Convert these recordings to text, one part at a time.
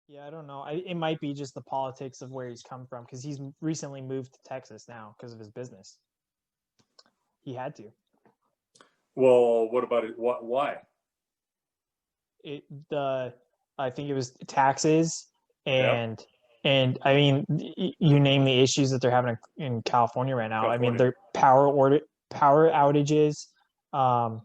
Yeah, I don't know. It might be just the politics of where he's come from because he's recently moved to Texas now because of his business. He had to. Well, what about it? What? Why? It the I think it was taxes Yeah, and I mean you name the issues that they're having in California right now. I mean California. their power outages. Um,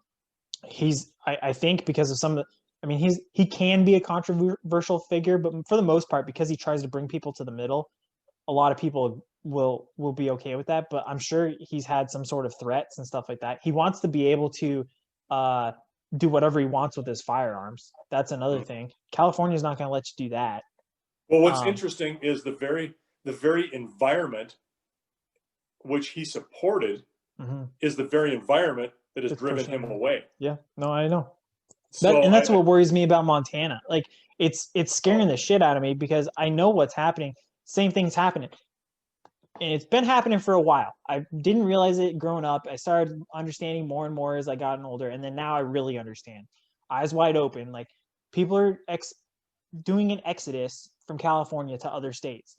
I think because of some of the, I mean he can be a controversial figure, but for the most part because he tries to bring people to the middle, a lot of people will be okay with that. But I'm sure he's had some sort of threats and stuff like that. He wants to be able to uh, do whatever he wants with his firearms. That's another Hmm. thing. California's not going to let you do that. Well, what's Um, interesting is the very environment which he supported mhm. is the very environment that has It's driven pushing him him. away. Yeah, no, I know that, So and that's I what worries me about Montana. Like it's scaring oh the shit out of me because I know what's happening. Same thing's happening. And it's been happening for a while. I didn't realize it growing up. I started understanding more and more as I got older, and then now I really understand. Eyes wide open, like people are doing an exodus from California to other states.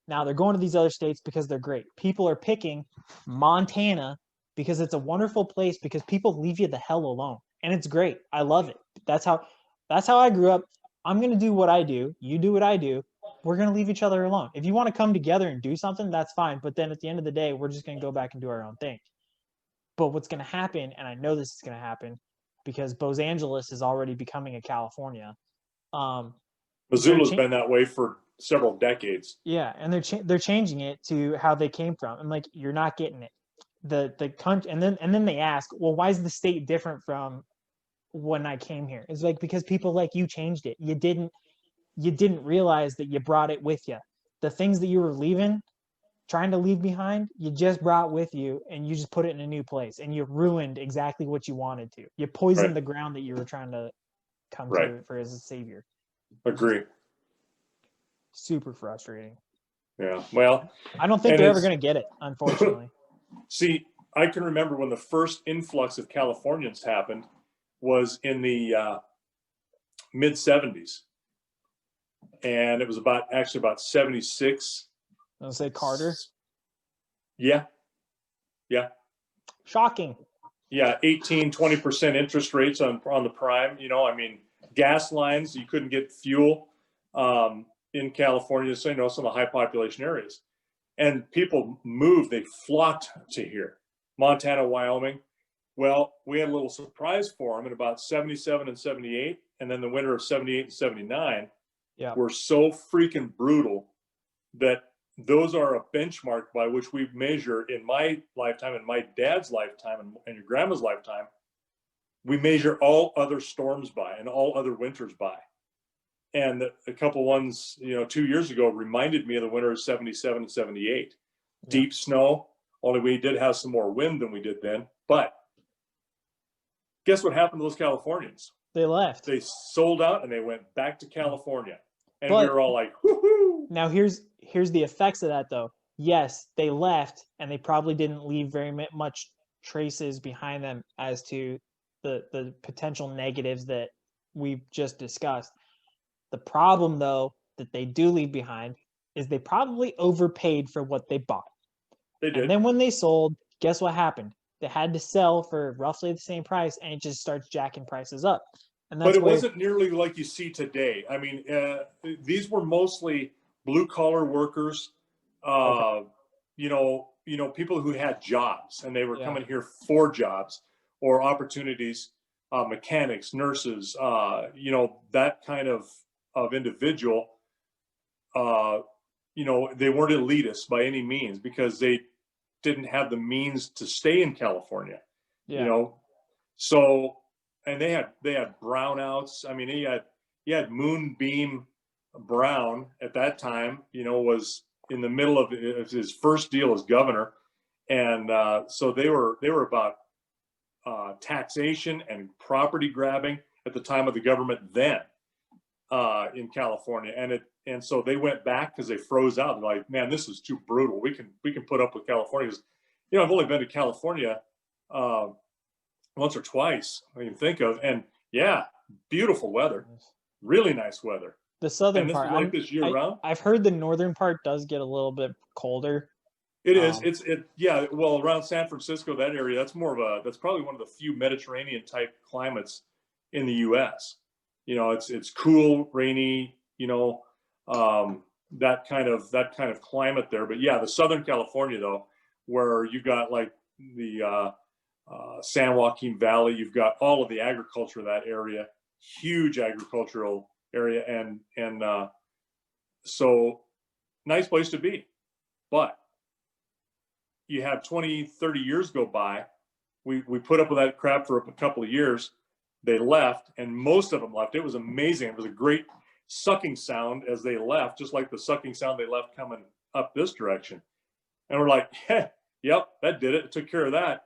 Now they're going to these other states because they're great. People are picking Montana because it's a wonderful place because people leave you the hell alone, and it's great. I love it. That's how that's how I grew up. I'm gonna do what I do. You do what I do. We're gonna leave each other alone. If you want to come together and do something, that's fine. But then at the end of the day, we're just gonna go back and do our own thing. But what's gonna happen, and I know this is gonna happen, because Los Angeles is already becoming a California. Um, they're Missoula's been that way for several decades. yeah, and they're changing it to how they came from. I'm like, you're not getting it. The country, and then they ask, well, why is the state different from when I came here? It's like because people like you changed it. You didn't realize that you brought it with you. The things that you were leaving, trying to leave behind, you just brought with you, and you just put it in a new place, and you ruined exactly what you wanted to. You Right. poisoned the ground that you were trying to come Right. to for as a savior. It's just Agree. super frustrating. Yeah. Well, I don't think and they're ever it's going to get it, unfortunately. see, I can remember when the first influx of Californians happened was in the mid 70s, and it was about 76. I'll say Carter. Yeah. Yeah. Shocking. Yeah, 18-20% interest rates on the prime. I mean, gas lines, you couldn't get fuel in California, so some of the high population areas. And people moved, they flocked to here. Montana, Wyoming. Well, we had a little surprise for them in about 77 and 78, and then the winter of 78 and 79 Yeah. were so freaking brutal that those are a benchmark by which we measure in my lifetime, in my dad's lifetime, and your grandma's lifetime. We measure all other storms by and all other winters by. And a couple ones, 2 years ago reminded me of the winter of 77 and 78. Yeah. Deep snow, only we did have some more wind than we did then. But guess what happened to those Californians? They left. They sold out and they went back to California. And we But were all like, woohoo! now here's the effects of that though. Yes, they left and they probably didn't leave very much traces behind them as to the potential negatives that we've just discussed. The problem though that they do leave behind is they probably overpaid for what they bought. They And did. then when they sold, guess what happened? They had to sell for roughly the same price and it just starts jacking prices up. And But that's it where wasn't nearly like you see today. I mean, these were mostly blue collar workers, okay. uh, people who had jobs and they were Yeah. coming here for jobs or opportunities, mechanics, nurses, that kind of individual. Uh, they weren't elitists by any means because they didn't have the means to stay in California. You Yeah. know, so and they had brownouts. I mean, he had Moonbeam Brown at that time. Was in the middle of his first deal as governor, and so they were about taxation and property grabbing at the time of the government then in California, and so they went back because they froze out. They're like, man, this is too brutal. We can put up with California. I've only been to California uh, once or twice I can think of, and yeah, beautiful weather, really nice weather. the southern And this part. is like this year round? I've heard the northern part does get a little bit colder. It is. Yeah. Well, around San Francisco, that area, that's probably one of the few Mediterranean type climates in the U.S. It's cool, rainy, that kind of climate there. But yeah, the Southern California though, where you got like the San Joaquin Valley, you've got all of the agriculture of that area, huge agricultural area, and so nice place to be. But you have 20, 30 years go by. We put up with that crap for a couple of years. They left, and most of them left. It was amazing. It was a great sucking sound as they left, just like the sucking sound they left coming up this direction. And we're like, hey, yep, that did it. It took care of that.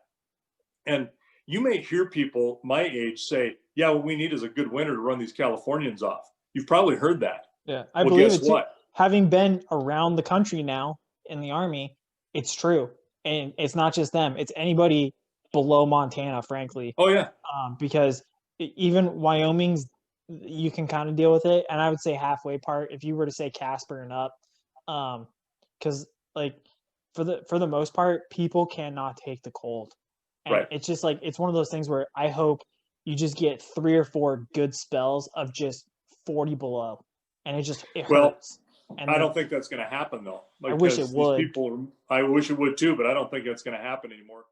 And you may hear people my age say, yeah, what we need is a good winter to run these Californians off. You've probably heard that. Yeah, I Well, believe guess it too. what? Having been around the country now in the Army, it's true. And it's not just them, it's anybody below Montana, frankly. Oh, yeah. Because even Wyoming's, you can kind of deal with it. And I would say halfway part, if you were to say Casper and up, because like for the most part, people cannot take the cold. And Right. it's just like, it's one of those things where I hope you just get 3 or 4 good spells of just 40 below. And it Well, hurts. And I don't think that's going to happen though. I wish it Because these would. people, I wish it would too, but I don't think that's going to happen anymore.